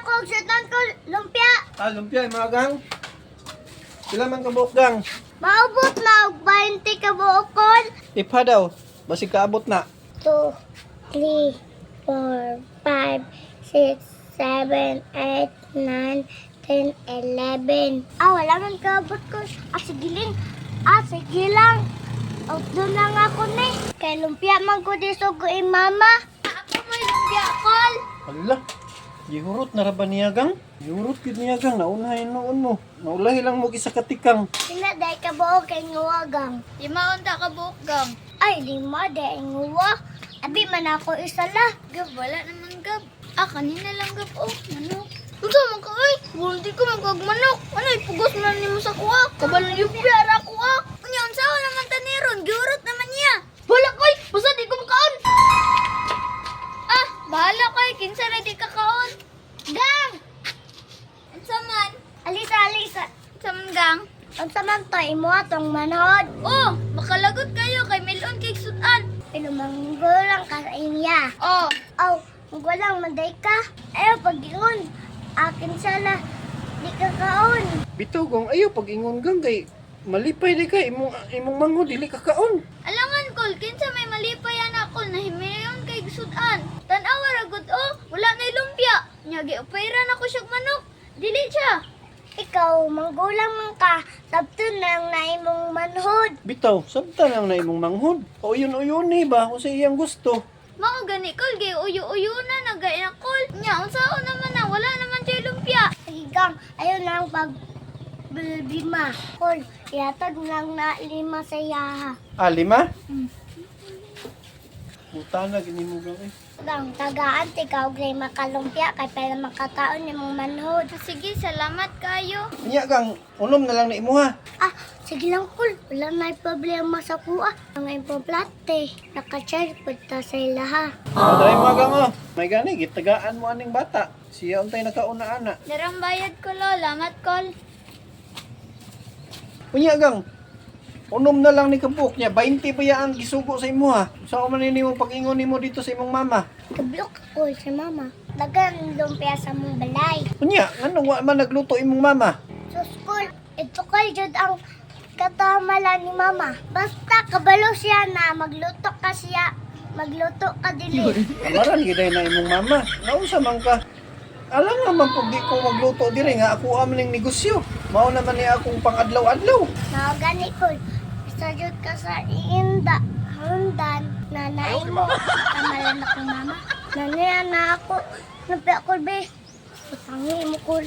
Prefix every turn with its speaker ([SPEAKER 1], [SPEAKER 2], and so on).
[SPEAKER 1] ko, sitan ko, lumpia.
[SPEAKER 2] Lumpia, mga gang. Pila man ka buok gang?
[SPEAKER 1] Maubot na, 20 ka buokol.
[SPEAKER 2] Ipa daw. Basig kaabot na.
[SPEAKER 1] 2, 3, 4, 5, 6, 7, 8, 9, 10, 11. Wala man kaabot ko. Sige lang. Sige lang. Doon lang ako na. Kay lumpia man ko di sugoy mama. Ako may lumpia kol.
[SPEAKER 2] Hala. Gihurot na raban niya gang. Gihurot gid niya gang. Naunahin noon mo. Naulahi lang mo isa katikang.
[SPEAKER 1] Sina day ka buok kay nguwagang.
[SPEAKER 3] 5 unta ka buok gang.
[SPEAKER 1] Ay, 5 day nguwa. Abi man ako isa la.
[SPEAKER 3] Gab, wala naman gab. Kanina lang gab. Manok. Unsa man ka ay? Hindi ko magagmanok. Ano ipugos man nimo sa kuha? Kabalo yung piyara kuha. Unya unsa naman taniron? Giurot naman niya. Wala koy, basta di ko makaon. Bahala koy, kinsa na di kakaon.
[SPEAKER 1] Gang!
[SPEAKER 3] Unsa man?
[SPEAKER 1] Alisa.
[SPEAKER 3] Unsa man gang?
[SPEAKER 1] Unsa man to imo atong manhod?
[SPEAKER 3] Makalagot kayo kay milon kay sudan.
[SPEAKER 1] Pinumanggulang ka sa inya. Gulang manday ka. Pag-ingon. Akin sana. Di ka kaon.
[SPEAKER 2] Bitaw gang ayo pag ingon gang kay malipay di ka imong mango dili ka kaon.
[SPEAKER 3] Alangan kol, kinsa may malipay anak kol na himayon kay sudan. Tan-awa ra gud wala na lumpia. Nya gi-opera na ko siyang manok. Dili siya.
[SPEAKER 1] Ikaw, manggulang man ka. Sabto nang na imong manhod.
[SPEAKER 2] Bitaw, sabta lang na imong manghod. O uyon ni ba o sa iyang gusto.
[SPEAKER 3] Mao gani kol gay uyo-uyo na nagay na kol. Nya unsaon naman na wala naman siya lumpia.
[SPEAKER 1] Sige gang, ayaw na ang pag-lima. Kol, iatag lang na 5 sa yaha.
[SPEAKER 2] 5? Buta na gini mo gang eh.
[SPEAKER 1] Gang, tagaan, ikaw gay makalumpia kay pala makataon imong manhod.
[SPEAKER 3] Sige, salamat kayo.
[SPEAKER 2] Nya gang, unom na lang na imo ha.
[SPEAKER 1] Sige lang, Kol. Wala na problema sa kuha. Ang impoplate. Naka-charge po ta sa ilaha.
[SPEAKER 2] Dahil mga gang may gani gitagaan mo aning bata. Siya untay nakauna ana.
[SPEAKER 3] Darang bayad ko lo, lamat kol.
[SPEAKER 2] Unya gang, unom na lang ni kabuk niya. 20 ba yan gisugo sa imo ha? Saan ko maninimo pag-ingon nimo dito sa imong mama?
[SPEAKER 1] Kablok ako si mama. Dagan lumpia sa mong balay.
[SPEAKER 2] Unya, ano wa man nagluto imong mama?
[SPEAKER 1] Sus, Kol. Ito kay Jud ang katamala ni mama. Basta kabalo siya na magluto ka siya. Magluto ka dili.
[SPEAKER 2] Amaran giday na imong mama. Nausa man ka. Alam naman pag di ko magluto dire nga ako ning negosyo. Mao naman ni akong pangadlaw-adlaw.
[SPEAKER 1] Gani, Kol. Isa Jud ka sa iinda. Hundan. Nanay mo. Tamalan ako mama. Nanay na ako. Napi ako, be. Utangi mo, Kol.